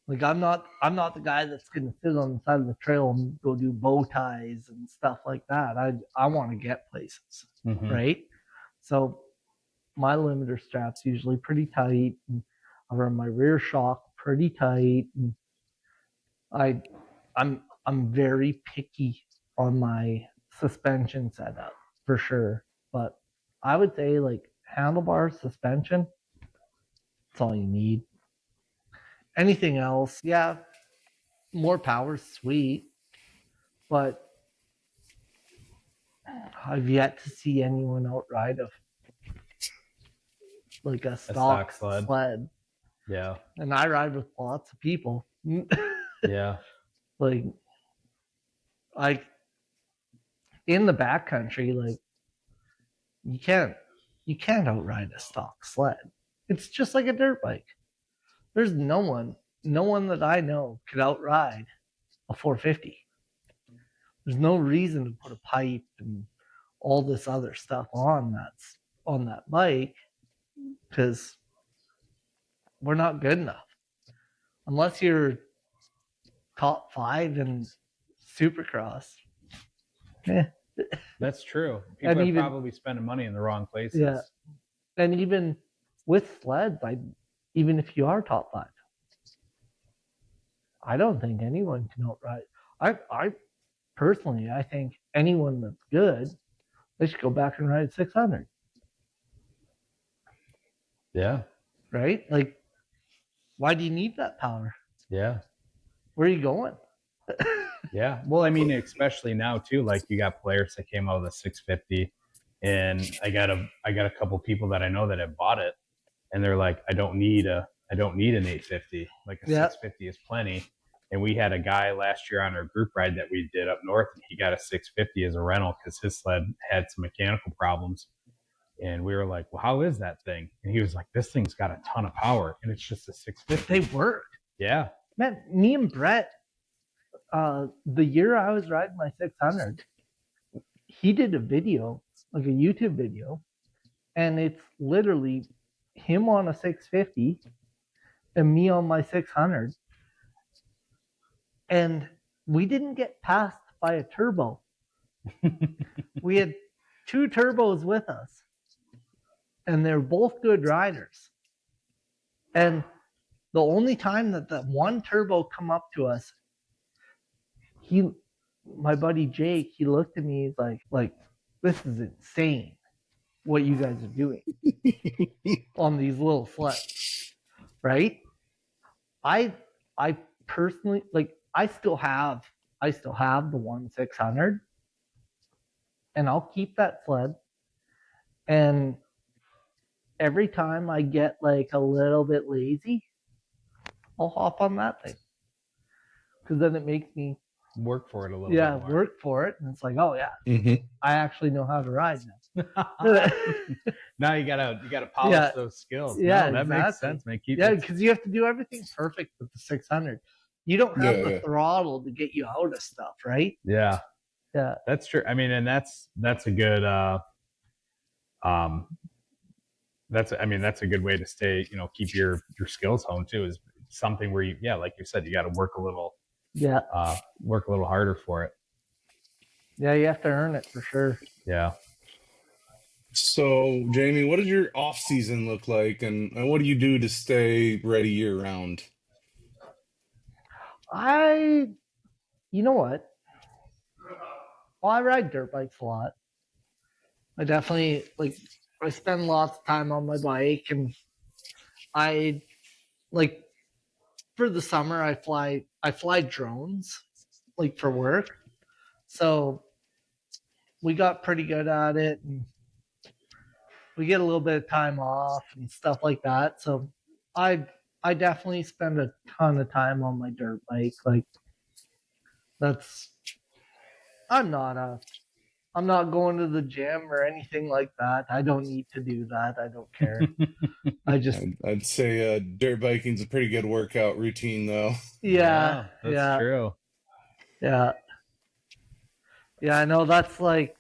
Like I'm not the guy that's gonna sit on the side of the trail and go do bow ties and stuff like that. I want to get places, right? So my limiter strap's usually pretty tight, and I run my rear shock pretty tight, and I'm very picky on my suspension setup for sure. But I would say like handlebar suspension, that's all you need. Anything else, yeah, more power's sweet, but I've yet to see anyone outride like a stock sled. Yeah. And I ride with lots of people. Yeah. Like in the backcountry, like you can't outride a stock sled. It's just like a dirt bike. There's no one that I know could outride a 450. There's no reason to put a pipe and all this other stuff on that bike because we're not good enough. Unless you're top 5 in Supercross. Yeah. That's true. People are probably spending money in the wrong places. Yeah. And even with sleds, even if you are top 5, I don't think anyone can outride. I personally, I think anyone that's good, they should go back and ride 600. Yeah. Right? Like, why do you need that power? Yeah. Where are you going? Yeah. Well, I mean, especially now too, like you got players that came out of the 650, and I got a couple people that I know that have bought it, and they're like, I don't need an 850. Like a 650 is plenty. And we had a guy last year on our group ride that we did up north, and he got a 650 as a rental because his sled had some mechanical problems. And we were like, well, how is that thing? And he was like, this thing's got a ton of power, and it's just a 650. They work. Yeah. Man, me and Brett, the year I was riding my 600, he did a video, like a YouTube video, and it's literally him on a 650 and me on my 600. And we didn't get passed by a turbo. We had 2 turbos with us, and they're both good riders. And the only time that the one turbo come up to us, my buddy Jake, he looked at me, he's like, this is insane what you guys are doing on these little sleds, right? I personally, like, I still have the 1-600, and I'll keep that sled. And every time I get like a little bit lazy, I'll hop on that thing because then it makes me work for it a little bit more. Work for it, and it's like, oh yeah, I actually know how to ride now. Now you gotta polish those skills. Yeah, that makes sense, man. Because you have to do everything perfect with the 600. You don't have the throttle to get you out of stuff, right? Yeah, yeah, that's true. I mean, and that's a good that's a good way to stay, keep your skills honed too, is something where you, like you said, you got to work a little harder for it. Yeah, you have to earn it for sure. Yeah. So, Jamie, what does your off season look like, and what do you do to stay ready year round? You know what? Well, I ride dirt bikes a lot. I definitely I spend lots of time on my bike, and I like for the summer I fly drones like for work. So we got pretty good at it, and we get a little bit of time off and stuff like that. So I I definitely spend a ton of time on my dirt bike. Like that's I'm not going to the gym or anything like that. I don't need to do that. I don't care. I just I'd say dirt biking's a pretty good workout routine, though. yeah, That's true. yeah. Yeah, I know that's like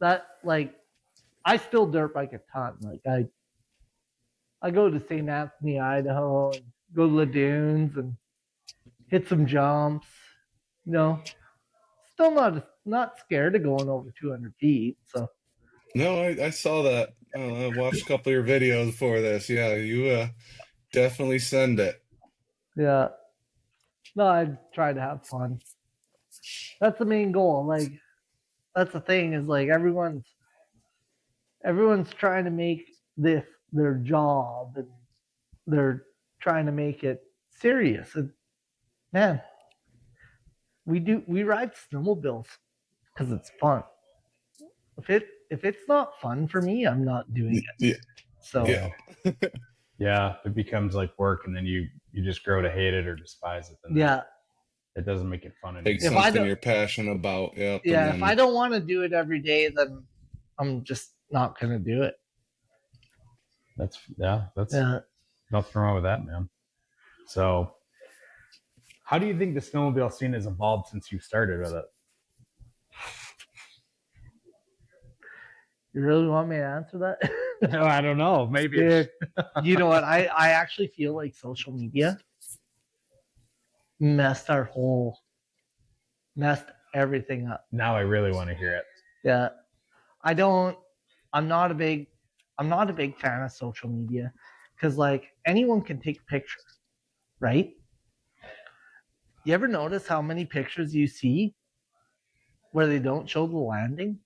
I still dirt bike a ton. Like I go to St. Anthony, Idaho, and go to the dunes and hit some jumps. You know, still not scared of going over 200 feet. So No, I saw that. I watched a couple of your videos for this. Yeah, you definitely send it. yeah, no, I try to have fun. That's the main goal. Like that's the thing is like everyone's trying to make this their job, and they're trying to make it serious. And man, we ride snowmobiles because it's fun. If it's not fun for me, I'm not doing it. Yeah, So yeah. Yeah, it becomes like work, and then you just grow to hate it or despise it. Then yeah, it doesn't make it fun Take anymore. if I something don't you're passionate about. Yep, and yeah, if I then don't want to do it every day, then I'm just not gonna do it. That's Yeah. nothing wrong with that, man. So, how do you think the snowmobile scene has evolved since you started with it? You really want me to answer that? No, I don't know. Maybe Dude, you know what? I actually feel like social media messed messed everything up. now I really want to hear it. Yeah. I don't I'm not a big fan of social media because like anyone can take a picture, right? You ever notice how many pictures you see where they don't show the landing?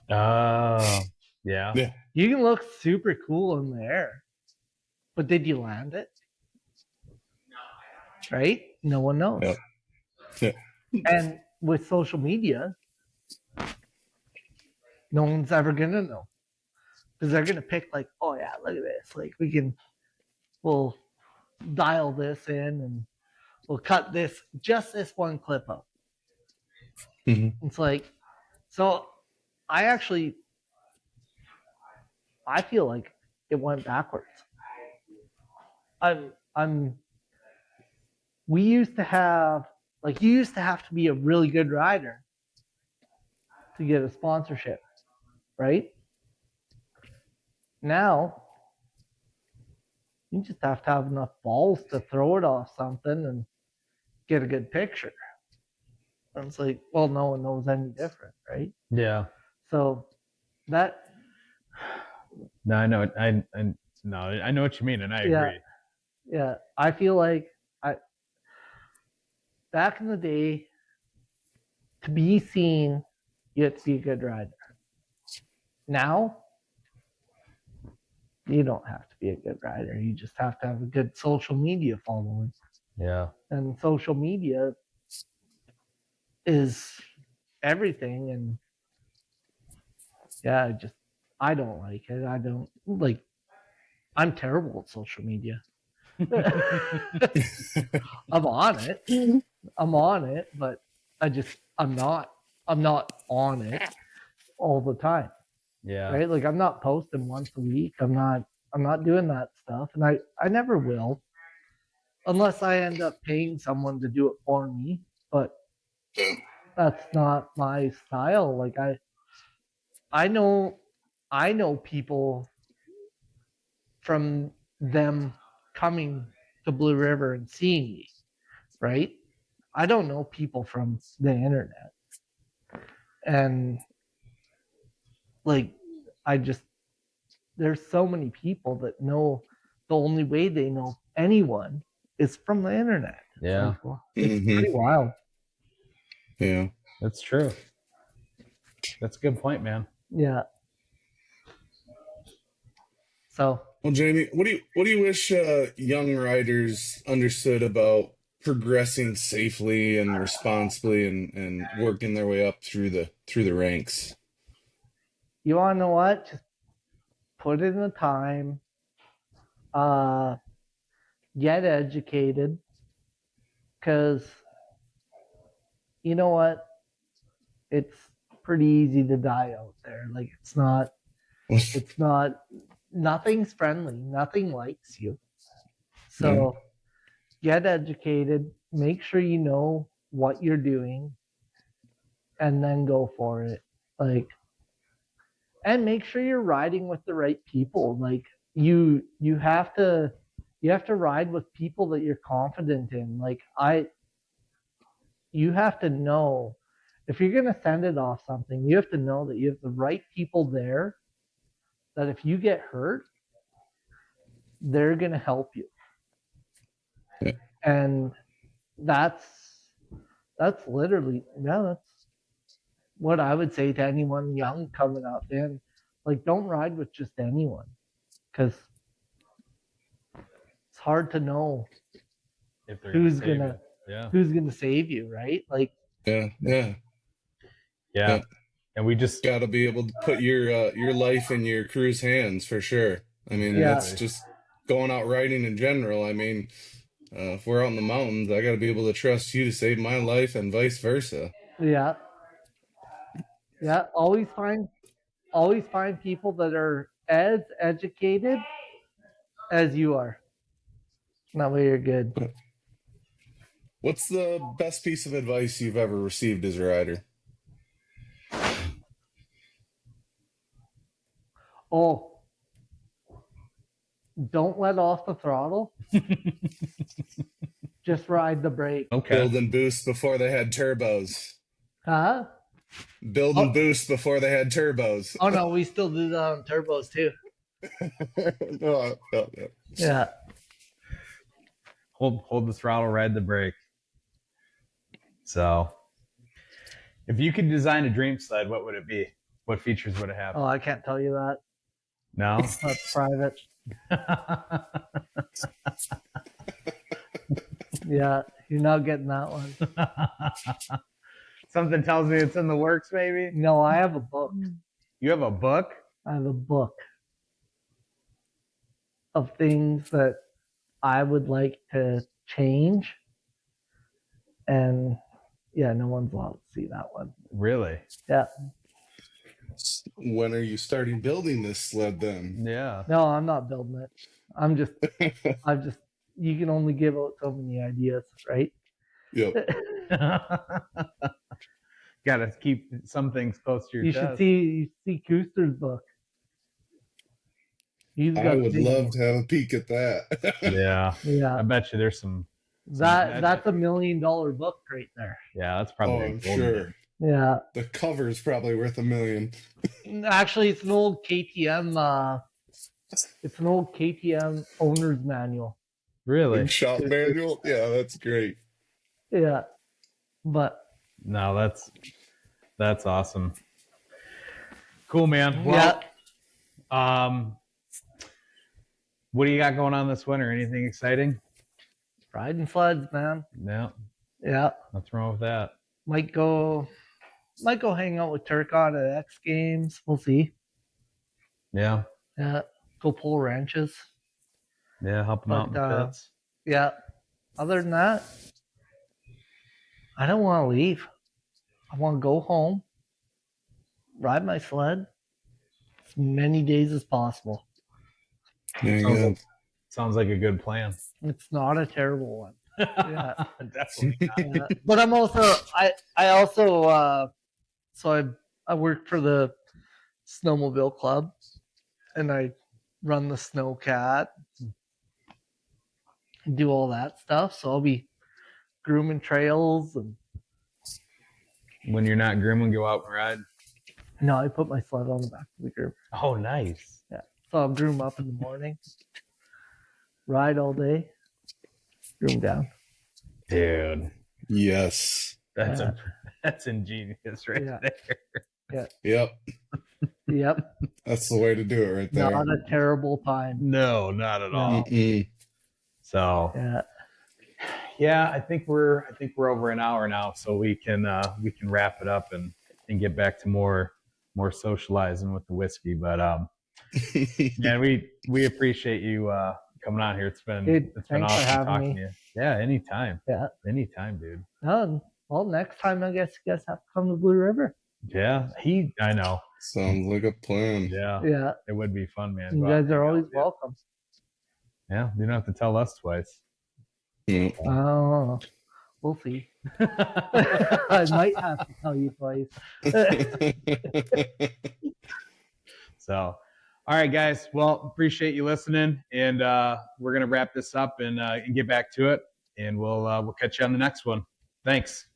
Oh, yeah. yeah, You can look super cool in the air, but did you land it? Right? No one knows. yep, yeah. And with social media, no one's ever gonna know because they're gonna pick like, oh yeah, look at this. Like we'll dial this in and we'll cut this one clip up. Mhm. It's like, so I actually I feel like it went backwards. I'm we used to have like you used to have to be a really good rider to get a sponsorship, right? Now you just have to have enough balls to throw it off something and get a good picture. And it's like, well, no one knows any different, right? Yeah. So that No, I know. No, I know what you mean, and I yeah, agree. yeah. I feel like I back in the day, to be seen, you have to be a good rider. Now, you don't have to be a good rider. You just have to have a good social media following. Yeah. And social media is everything. And yeah, I don't like it. I don't like, I'm terrible at social media. I'm on it. I'm on it, but I'm not on it all the time. Yeah. Right? Like I'm not posting once a week. I'm not doing that stuff. And I never will. Unless I end up paying someone to do it for me. But that's not my style. Like I know I know people from them coming to Blue River and seeing me, right? I don't know people from the internet. And like I just there's so many people that know the only way they know anyone is from the internet. Yeah, It's Mhm. pretty wild. Yeah. that's true. That's a good point, man. Yeah. So Well, Jamie, what do you wish young riders understood about progressing safely and responsibly and working their way up through the ranks? you want to know what? Just put in the time. Uh, get educated, because you know what? It's pretty easy to die out there. Like it's not. Nothing's friendly. Nothing likes you. So get educated. Make sure you know what you're doing, and then go for it. Like, and make sure you're riding with the right people. Like you have to ride with people that you're confident in. You have to know, if you're going to send it off something, you have to know that you have the right people there, that if you get hurt, they're going to help you. Yeah. And that's literally, yeah, that's what I would say to anyone young coming up. And like, don't ride with just anyone, because it's hard to know If they're who's save gonna you. Yeah, who's gonna save you, right? Like, Yeah. Yeah. yeah. Yeah. And we just Got to be able to put your life in your crew's hands for sure. I mean, yeah, that's just going out riding in general. I mean, if we're out in the mountains, I got to be able to trust you to save my life and vice versa. yeah, yeah. Always find people that are as educated as you are. That way you're good. What's the best piece of advice you've ever received as a rider? Oh, don't let off the throttle. Just ride the brake. okay. Build and boost before they had turbos. Huh? Build and Oh. boost before they had turbos. Oh no, we still do that on turbos too. No. Yeah. Hold the throttle, ride the brake. So, if you could design a dream sled, what would it be? What features would it have? Oh, I can't tell you that. No. That's private. Yeah, you're not getting that one. Something tells me it's in the works, maybe. No, I have a book. You have a book? I have a book of things that I would like to change. And yeah, no one's allowed to see that one. Really? Yeah. When are you starting building this sled then? Yeah. No, I'm not building it. I'm just you can only give out so many ideas, right? Yep. Got to keep some things close to your You chest. should see Kuster's book. He's got I would big love book. to have a peek at that. Yeah. Yeah. I bet you there's some. That's $1 million book right there. Yeah, that's probably. Oh, I'm sure. Yeah. The cover's probably worth $1 million. Actually, it's an old KTM. It's an old KTM owner's manual. Really? Big shop manual? Yeah, that's great. Yeah, but No, that's awesome. Cool, man. Well, yeah. What do you got going on this winter? Anything exciting? Riding sleds, man. No. Yeah. What's wrong with that? Might go hang out with Turcot at X Games. We'll see. Yeah. Yeah. Go pull wrenches. Yeah, help them out in the pits. Yeah. Other than that, I don't want to leave. I want to go home, ride my sled as many days as possible. There you go. Sounds like a good plan. It's not a terrible one. Yeah. Definitely not. Yeah. But I'm also I work for the snowmobile club, and I run the snowcat, do all that stuff. So I'll be grooming trails, and When you're not grooming, go out and ride. no, I put my sled on the back of the groom. Oh, nice. Yeah. So I'll groom up in the morning, ride all day, groom down. Dude, Yes. that's ingenious right Yeah. there. Yep. Yep. That's the way to do it right there. Not a terrible time. No, not at No. all. Mm-mm. So Yeah. yeah, I think we're over an hour now, so we can wrap it up and get back to more socializing with the whiskey. But yeah, we appreciate you coming on here. It's been Dude, it's been thanks for awesome having talking me. to you. Yeah, anytime. Yeah. Anytime, dude. Well, next time I guess you guys have to come to Blue River. Yeah, I know. Sounds like a plan. Yeah, Yeah. it would be fun, man. You Go out guys and hang are out always with you. welcome. Yeah, you don't have to tell us twice. Yeah. Oh, we'll see. I might have to tell you twice. So, all right, guys. Well, appreciate you listening, and we're gonna wrap this up and get back to it, and we'll catch you on the next one. Thanks.